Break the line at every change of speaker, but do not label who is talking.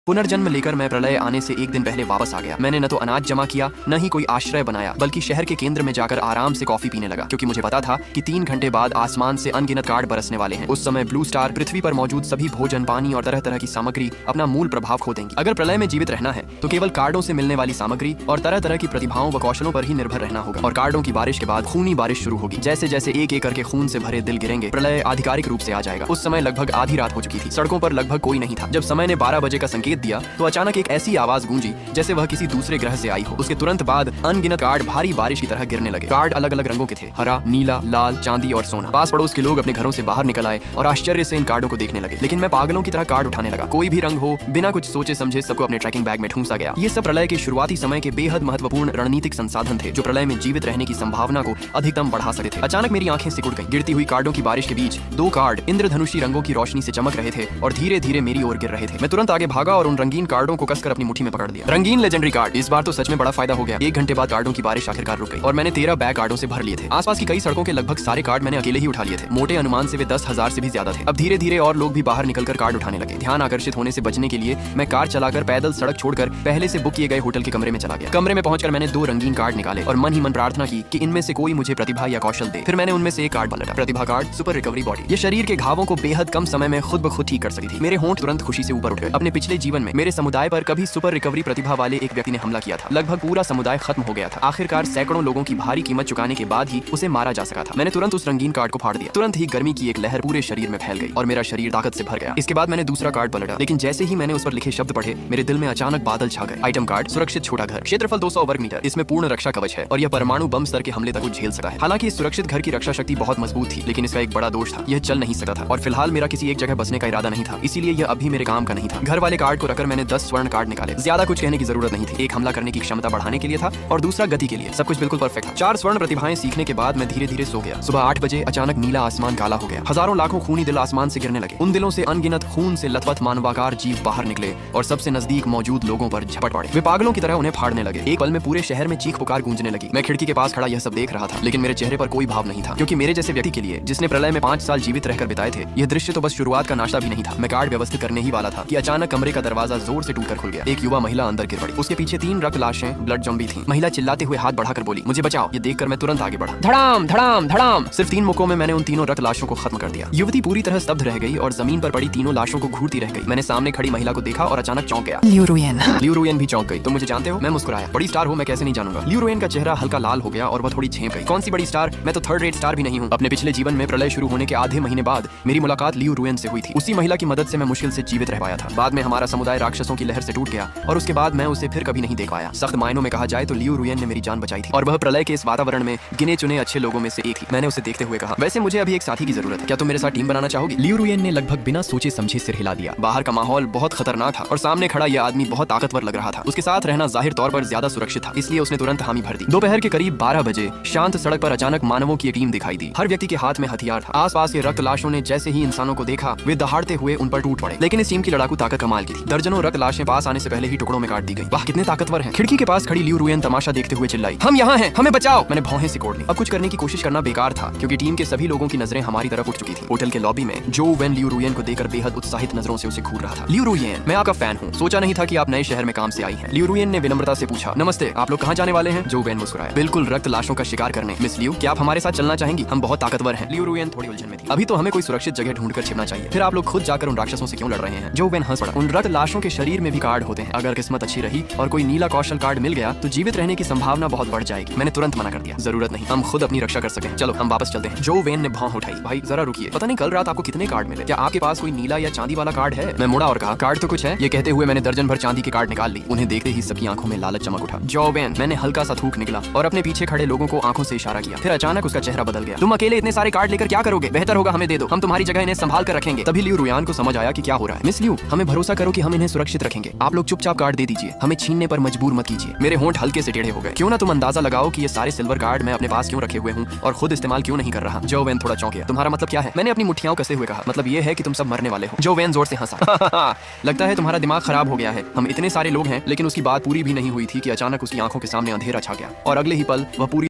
पुनर्जन्म लेकर मैं प्रलय आने से एक दिन पहले वापस आ गया। मैंने न तो अनाज जमा किया, न ही कोई आश्रय बनाया, बल्कि शहर के केंद्र में जाकर आराम से कॉफी पीने लगा, क्योंकि मुझे पता था कि 3 घंटे बाद आसमान से अनगिनत कार्ड बरसने वाले हैं। उस समय ब्लू स्टार पृथ्वी पर मौजूद सभी भोजन, पानी और तरह तरह की सामग्री अपना मूल प्रभाव खो देंगी। अगर प्रलय में जीवित रहना है तो केवल कार्डों से मिलने वाली सामग्री और तरह तरह की प्रतिभाओं व कौशलों पर ही निर्भर रहना होगा। और कार्डों की बारिश के बाद खूनी बारिश शुरू होगी। जैसे जैसे एक एक करके खून से भरे दिल गिरेंगे, प्रलय आधिकारिक रूप से आ जाएगा। उस समय लगभग आधी रात हो चुकी थी। सड़कों पर लगभग कोई नहीं था। जब समय ने 12 बजे का संकेत दिया तो अचानक एक ऐसी आवाज गूंजी जैसे वह किसी दूसरे ग्रह से आई हो। उसके तुरंत बाद अनगिनत कार्ड भारी बारिश की तरह गिरने लगे। कार्ड अलग अलग रंगों के थे, हरा, नीला, लाल, चांदी और सोना। पास पड़ोस के लोग अपने घरों से बाहर निकल आए और आश्चर्य से इन कार्डों को देखने लगे। लेकिन मैं पागलों की तरह कार्ड उठाने लगा। कोई भी रंग हो, बिना कुछ सोचे समझे सबको अपने ट्रैकिंग बैग में ठूंसा गया। ये सब प्रलय के शुरुआती समय के बेहद महत्वपूर्ण रणनीतिक संसाधन थे, जो प्रलय में जीवित रहने की संभावना को अधिकतम बढ़ा सकते थे। अचानक मेरी आंखें सिकुड़ गईं। गिरती हुई कार्डों की बारिश के बीच 2 कार्ड इंद्रधनुषी रंगों की रोशनी से चमक रहे थे और धीरे धीरे मेरी ओर गिर रहे थे। मैं तुरंत आगे भागा और उन रंगीन कार्डों को कसकर अपनी मुट्ठी में पकड़ लिया। रंगीन लेजेंडरी कार्ड। इस बार तो सच में बड़ा फायदा हो गया। 1 घंटे बाद कार्डों की बारिश आखिरकार रुक गई और मैंने 13 बैग कार्डों से भर लिए थे। आसपास की कई सड़कों के लगभग सारे कार्ड मैंने अकेले ही उठा लिए थे। मोटे अनुमान से वे 10,000 से भी ज्यादा थे। अब धीरे धीरे और लोग भी बाहर निकलकर कार्ड उठाने लगे। ध्यान आकर्षित होने से बचने के लिए मैं कार चलाकर पैदल सड़क छोड़कर पहले से बुक किए गए होटल के कमरे में चला गया। कमरे में पहुंचकर मैंने 2 रंगीन कार्ड निकाले और मन ही मन प्रार्थना की कि इनमें से कोई मुझे प्रतिभा या कौशल दे। फिर मैंने उनमें से एक कार्ड पलटा। प्रतिभा कार्ड, सुपर रिकवरी बॉडी। ये शरीर के घावों को बेहद कम समय में खुद ब खुद ठीक कर सकती थी। मेरे होंठ तुरंत खुशी से ऊपर उठ गए। अपने पिछले जीवन में मेरे समुदाय पर कभी सुपर रिकवरी प्रतिभा वाले एक व्यक्ति ने हमला किया था। लगभग पूरा समुदाय खत्म हो गया था। आखिरकार सैकड़ों लोगों की भारी कीमत चुकाने के बाद ही उसे मारा जा सका था। मैंने तुरंत उस रंगीन कार्ड को फाड़ दिया। तुरंत ही गर्मी की एक लहर पूरे शरीर में फैल गई और मेरा शरीर ताकत से भर गया। इसके बाद मैंने दूसरा कार्ड पलटा, लेकिन जैसे ही मैंने उस पर लिखे शब्द पढ़े, मेरे दिल में अचानक बादल छा गए। आइटम कार्ड, सुरक्षित छोटा घर, क्षेत्रफल 200 वर्ग मीटर। इसमें पूर्ण रक्षा कवच है और यह परमाणु बम स्तर के हमले तक को झेल सकता है। हालांकि इस सुरक्षित घर की रक्षा शक्ति बहुत मजबूत थी, लेकिन इसका एक बड़ा दोष था, यह चल नहीं सकता था। और फिलहाल मेरा किसी एक जगह बसने का इरादा नहीं था, इसीलिए यह अभी मेरे काम का नहीं था। घर वाले कार्ड को रखकर मैंने 10 स्वर्ण कार्ड निकाले। ज्यादा कुछ कहने की जरूरत नहीं थी। एक हमला करने की क्षमता बढ़ाने के लिए था और दूसरा गति के लिए। सब कुछ बिल्कुल परफेक्ट था। 4 स्वर्ण प्रतिभाएं सीखने के बाद मैं धीरे धीरे सो गया। सुबह 8 बजे अचानक नीला आसमान काला हो गया। हजारों लाखों खूनी दिल आसमान से गिरने लगे। उन दिलों से अनगिनत खून से लथपथ मानवाकार जीव बाहर निकले और सबसे नजदीक मौजूद लोगों पर झपट पड़े। वे पागलों की तरह उन्हें फाड़ने लगे। एक पल में पूरे शहर में चीख पुकार गूंजने लगी। मैं खिड़की के पास खड़ा यह सब देख रहा था, लेकिन मेरे चेहरे पर कोई भाव नहीं था, क्योंकि मेरे जैसे व्यक्ति के लिए, जिसने प्रलय में 5 साल जीवित रहकर बिताए थे, यह दृश्य तो बस शुरुआत का नाश्ता भी नहीं था। मैं कार्ड व्यवस्थित करने ही वाला था कि अचानक कमरे का दरवाजा जोर से टूटकर खुल गया। एक युवा महिला अंदर गिर पड़ी। उसके पीछे 3 रक्त लाशें ब्लड जॉम्बी थीं। महिला चिल्लाते हुए हाथ बढ़ाकर बोली, मुझे बचाओ। ये देखकर मैं तुरंत आगे बढ़ा। धड़ाम धड़ाम धड़ाम। सिर्फ 3 मुक्कों में मैंने उन तीनों रक्त लाशों को खत्म कर दिया। युवती पूरी तरह स्तब्ध रह गई और जमीन पर पड़ी तीनों लाशों को घूरती रह गई। मैंने सामने खड़ी महिला को देखा और अचानक चौंक गया। लियू रुयन भी चौंक गई। तुम मुझे जानते हो? मैं मुस्कुराया। बड़ी स्टार हो, मैं कैसे नहीं जानूंगा। लियू रुयन का चेहरा हल्का लाल हो गया और वह थोड़ी झेंप गई। कौन सी बड़ी स्टार? मैं तो 3rd रेट स्टार भी नहीं हूँ। अपने पिछले जीवन में प्रलय शुरू होने के आधे महीने बाद मेरी मुलाकात लियू रुयन से हुई थी। उसी महिला की मदद से मैं मुश्किल से जीवित रह पाया था। बाद में हमारा समुदाय राक्षसों की लहर से टूट गया और उसके बाद मैं उसे फिर कभी नहीं देख पाया। सख्त मायनों में कहा जाए तो लियू रुयन ने मेरी जान बचाई थी और वह प्रलय के इस वातावरण में गिने चुने अच्छे लोगों में से एक थी। मैंने उसे देखते हुए कहा, वैसे मुझे अभी एक साथी की जरूरत है, क्या तुम मेरे साथ टीम बनाना चाहोगी? लियू रुयन ने लगभग बिना सोचे समझे सिर हिला दिया। बाहर का माहौल बहुत खतरनाक था और सामने खड़ा यह आदमी बहुत ताकतवर लग रहा था। उसके साथ रहना जाहिर तौर पर ज्यादा सुरक्षित था, इसलिए उसने तुरंत हामी भर दी। दोपहर के करीब 12 बजे शांत सड़क पर अचानक मानवों की टीम दिखाई दी। हर व्यक्ति के हाथ में हथियार था। आसपास के रक्त लाशों ने जैसे ही इंसानों को देखा, वे दहाड़ते हुए उन पर टूट पड़े। लेकिन इस टीम की लड़ाकू ताकत कमाल की थी। दर्जनों रक्त लाशें पास आने से पहले ही टुकड़ों में काट दी गई। वाह, कितने ताकतवर हैं। खिड़की के पास खड़ी लियू रुयन तमाशा देखते हुए चिल्लाई, हम यहाँ हैं, हमें बचाओ। मैंने भौहें सिकोड़ ली। अब कुछ करने की कोशिश करना बेकार था, क्योंकि टीम के सभी लोगों की नजरें हमारी तरफ उठ चुकी थी। होटल के लॉबी में जो वेन लियू रुयन को देखकर बेहद उत्साहित नजरों से उसे घूर रहा था। लियू रुयन, मैं आपका फैन हूँ। सोचा नहीं था कि आप नए शहर में काम से आई हैं। लियू रुयन ने विनम्रता से पूछा। नमस्ते, आप लोग कहाँ जाने वाले हैं? जो वेन मुस्कुराया। बिल्कुल रक्त लाशों का शिकार करने। मिस लियू, क्या आप हमारे साथ चलना चाहेंगी? हम बहुत ताकतवर हैं। लियू रुयन थोड़ी उलझन में थी। अभी तो हमें कोई सुरक्षित जगह ढूंढकर छिपना चाहिए। फिर आप लोग खुद जाकर उन राक्षसों से क्यों लड़ रहे हैं? जो वेन हंस पड़ा। उन रक्त लाशों के शरीर में भी कार्ड होते हैं। अगर किस्मत अच्छी रही और कोई नीला कौशल कार्ड मिल गया तो जीवित रहने की संभावना बहुत बढ़ जाएगी। मैंने तुरंत मना कर दिया, जरूरत नहीं, हम खुद अपनी रक्षा कर सकें। चलो हम वापस चलते हैं। जो वेन ने भौं उठाई। भाई जरा रुकिए, पता नहीं कल रात आपको कितने कार्ड मिले? क्या आपके पास कोई नीला या चांदी वाला कार्ड है? मैं मुड़ा और कहा, कार्ड तो कुछ है। ये कहते हुए मैंने दर्जन भर चांदी के कार्ड निकाल ली। उन्हें देखते ही सबकी आंखों में लालच चमक उठा। जो वेन, मैंने हल्का सा थूक निकला और अपने पीछे खड़े लोगों को आंखों से इशारा किया। फिर अचानक उसका चेहरा बदल गया। तुम अकेले इतने सारे कार्ड लेकर क्या करोगे? बेहतर होगा हमें दे दो, हम तुम्हारी जगह इन्हें संभाल कर रखेंगे। तभी लियू रुयन को समझ आया कि क्या हो रहा है। मिस लियू, हमें भरोसा करो कि हम इन्हें सुरक्षित रखेंगे। आप लोग चुपचाप कार्ड दे दीजिए, हमें छीनने पर मजबूर मत कीजिए। मेरे होंठ हल्के से टेढ़े हो गए। क्यों ना तुम अंदाजा लगाओ कि ये सारे सिल्वर कार्ड मैं अपने पास क्यों रखे हुए हूँ और खुद इस्तेमाल क्यों नहीं कर रहा। जो वेन थोड़ा चौंक गया। तुम्हारा मतलब क्या है? मैंने अपनी मुट्ठियां कसते हुए कहा, मतलब ये है कि तुम सब मरने वाले हो। जो वेन जोर से हंसा। लगता है तुम्हारा दिमाग खराब हो गया है। हम इतने सारे लोग हैं, लेकिन उसकी बात पूरी भी नहीं हुई थी कि अचानक उसकी आंखों के सामने अंधेरा छा गया और अगले ही पल वह पूरी